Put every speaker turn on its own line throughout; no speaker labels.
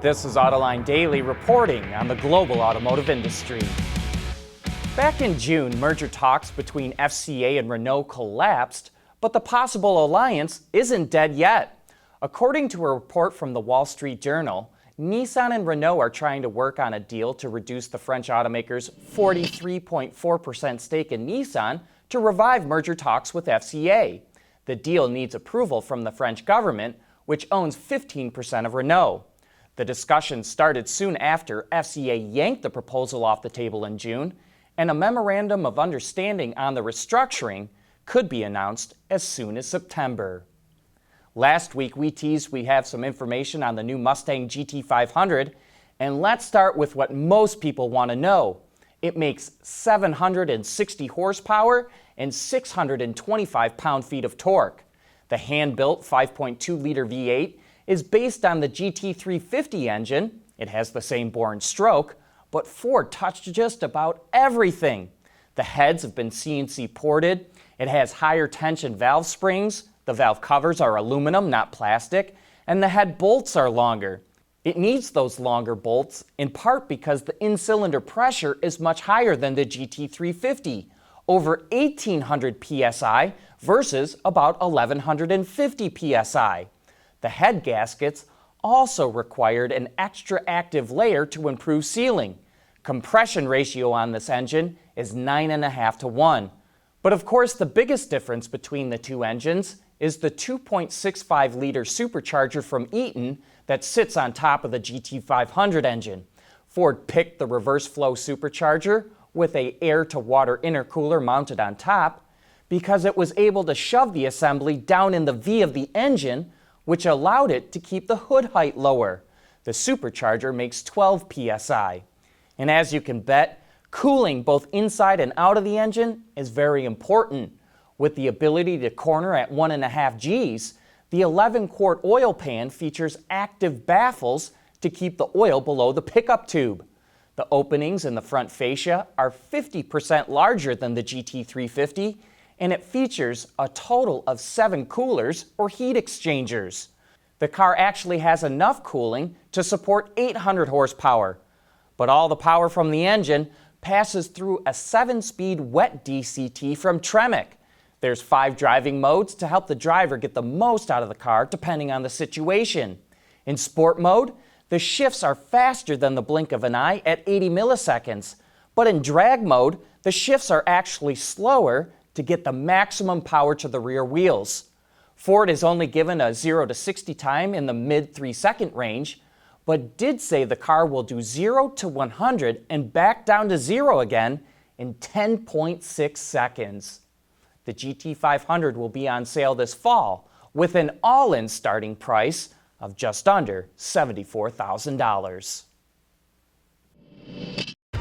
This is Autoline Daily reporting on the global automotive industry. Back in June, merger talks between FCA and Renault collapsed, but the possible alliance isn't dead yet. According to a report from the Wall Street Journal, Nissan and Renault are trying to work on a deal to reduce the French automaker's 43.4% stake in Nissan to revive merger talks with FCA. The deal needs approval from the French government, which owns 15% of Renault. The discussion started soon after FCA yanked the proposal off the table in June, and a memorandum of understanding on the restructuring could be announced as soon as September. Last week we teased we have some information on the new Mustang GT500, and let's start with what most people want to know. It makes 760 horsepower and 625 pound-feet of torque. The hand-built 5.2-liter V8 is based on the GT350 engine. It has the same bore and stroke, but Ford touched just about everything. The heads have been CNC ported. It has higher tension valve springs. The valve covers are aluminum, not plastic, and the head bolts are longer. It needs those longer bolts in part because the in-cylinder pressure is much higher than the GT350, over 1,800 psi versus about 1,150 psi. The head gaskets also required an extra active layer to improve sealing. Compression ratio on this engine is 9.5 to 1. But of course, the biggest difference between the two engines is the 2.65-liter supercharger from Eaton that sits on top of the GT500 engine. Ford picked the reverse flow supercharger with an air-to-water intercooler mounted on top because it was able to shove the assembly down in the V of the engine, which allowed it to keep the hood height lower. The supercharger makes 12 psi. And as you can bet, cooling both inside and out of the engine is very important. With the ability to corner at 1.5 Gs, the 11-quart oil pan features active baffles to keep the oil below the pickup tube. The openings in the front fascia are 50% larger than the GT350, and it features a total of 7 coolers or heat exchangers. The car actually has enough cooling to support 800 horsepower, but all the power from the engine passes through a 7-speed wet DCT from Tremec. There's 5 driving modes to help the driver get the most out of the car depending on the situation. In sport mode, the shifts are faster than the blink of an eye at 80 milliseconds, but in drag mode, the shifts are actually slower to get the maximum power to the rear wheels. Ford is only given a 0 to 60 time in the mid 3-second range, but did say the car will do 0 to 100 and back down to 0 again in 10.6 seconds. The GT500 will be on sale this fall with an all-in starting price of just under $74,000.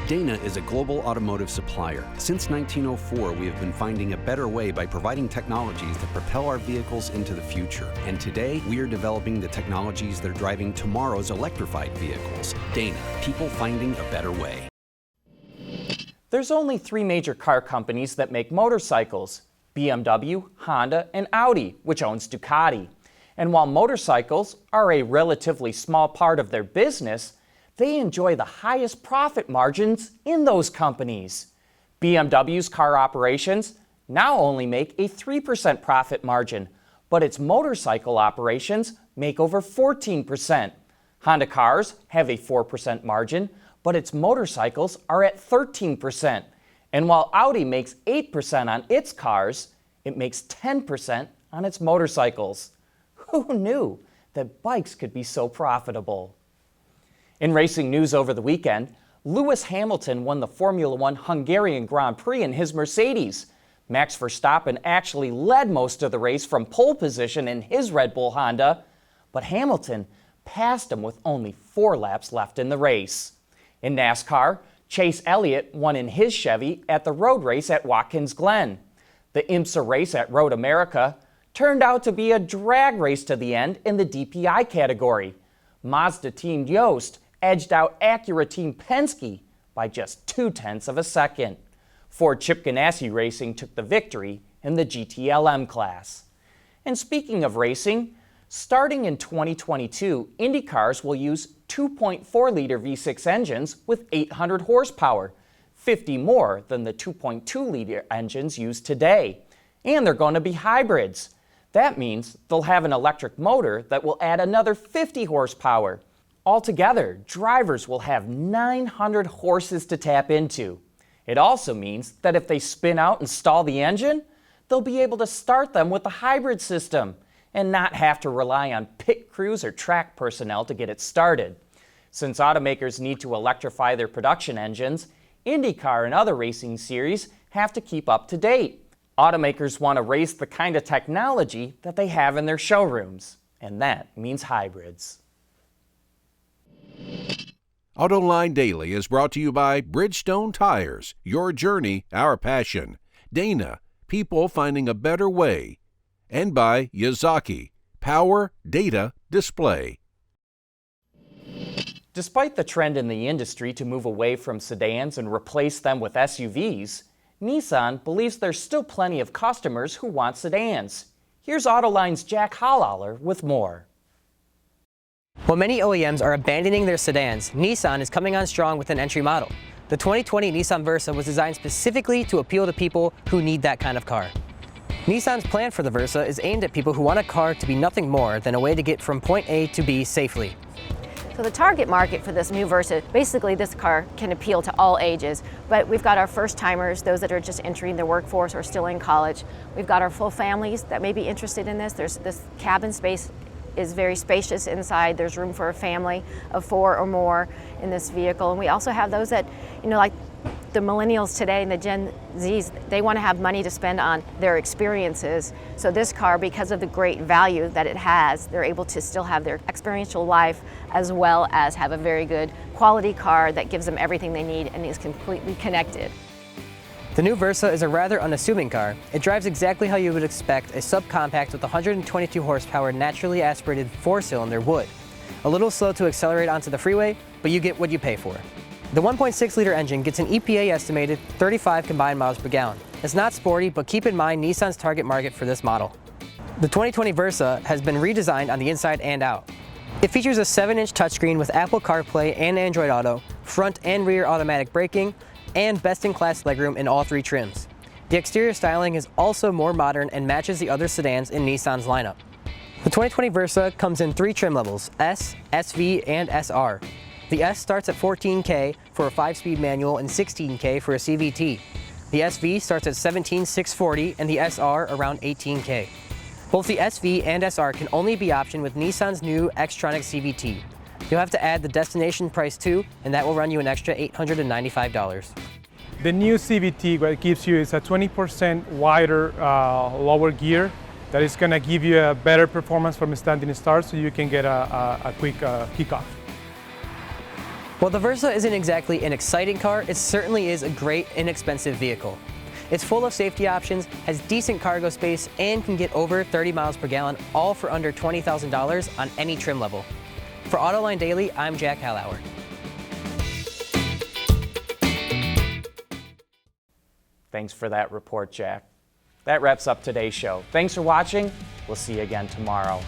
Dana is a global automotive supplier. Since 1904, we have been finding a better way by providing technologies that propel our vehicles into the future. And today, we are developing the technologies that are driving tomorrow's electrified vehicles. Dana, people finding a better way.
There's only 3 major car companies that make motorcycles: BMW, Honda, and Audi, which owns Ducati. And while motorcycles are a relatively small part of their business, they enjoy the highest profit margins in those companies. BMW's car operations now only make a 3% profit margin, but its motorcycle operations make over 14%. Honda cars have a 4% margin, but its motorcycles are at 13%. And while Audi makes 8% on its cars, it makes 10% on its motorcycles. Who knew that bikes could be so profitable? In racing news over the weekend, Lewis Hamilton won the Formula One Hungarian Grand Prix in his Mercedes. Max Verstappen actually led most of the race from pole position in his Red Bull Honda, but Hamilton passed him with only 4 laps left in the race. In NASCAR, Chase Elliott won in his Chevy at the road race at Watkins Glen. The IMSA race at Road America turned out to be a drag race to the end in the DPI category. Mazda Team Yost edged out Acura Team Penske by just 0.2 of a second. Ford Chip Ganassi Racing took the victory in the GTLM class. And speaking of racing, Starting in 2022, IndyCars will use 2.4-liter V6 engines with 800 horsepower, 50 more than the 2.2-liter engines used today. And they're going to be hybrids. That means they'll have an electric motor that will add another 50 horsepower. Altogether, drivers will have 900 horses to tap into. It also means that if they spin out and stall the engine, they'll be able to start them with the hybrid system and not have to rely on pit crews or track personnel to get it started. Since automakers need to electrify their production engines, IndyCar and other racing series have to keep up to date. Automakers want to race the kind of technology that they have in their showrooms, and that means hybrids.
Autoline Daily is brought to you by Bridgestone Tires, your journey, our passion. Dana, people finding a better way. And by Yazaki, Power, Data, Display.
Despite the trend in the industry to move away from sedans and replace them with SUVs, Nissan believes there's still plenty of customers who want sedans. Here's Autoline's Jack Hollauer with more.
While many OEMs are abandoning their sedans, Nissan is coming on strong with an entry model. The 2020 Nissan Versa was designed specifically to appeal to people who need that kind of car. Nissan's plan for the Versa is aimed at people who want a car to be nothing more than a way to get from point A to B safely.
So the target market for this new Versa, basically this car can appeal to all ages, but we've got our first timers, those that are just entering the workforce or still in college. We've got our full families that may be interested in this. This cabin space is very spacious inside. There's room for a family of 4 or more in this vehicle. And we also have those that, like the millennials today and the Gen Zs, they want to have money to spend on their experiences. So this car, because of the great value that it has, they're able to still have their experiential life as well as have a very good quality car that gives them everything they need and is completely connected.
The new Versa is a rather unassuming car. It drives exactly how you would expect a subcompact with 122 horsepower naturally aspirated 4-cylinder would. A little slow to accelerate onto the freeway, but you get what you pay for. The 1.6-liter engine gets an EPA estimated 35 combined miles per gallon. It's not sporty, but keep in mind Nissan's target market for this model. The 2020 Versa has been redesigned on the inside and out. It features a 7-inch touchscreen with Apple CarPlay and Android Auto, front and rear automatic braking, and best-in-class legroom in all 3 trims. The exterior styling is also more modern and matches the other sedans in Nissan's lineup. The 2020 Versa comes in 3 trim levels, S, SV, and SR. The S starts at 14K for a 5-speed manual and 16K for a CVT. The SV starts at 17,640 and the SR around 18K. Both the SV and SR can only be optioned with Nissan's new Xtronic CVT. You'll have to add the destination price too, and that will run you an extra $895.
The new CVT, what it gives you is a 20% wider lower gear that is going to give you a better performance from a standing start so you can get a quick kickoff.
While the Versa isn't exactly an exciting car, it certainly is a great, inexpensive vehicle. It's full of safety options, has decent cargo space, and can get over 30 miles per gallon, all for under $20,000 on any trim level. For Autoline Daily, I'm Jack Hollauer.
Thanks for that report, Jack. That wraps up today's show. Thanks for watching. We'll see you again tomorrow.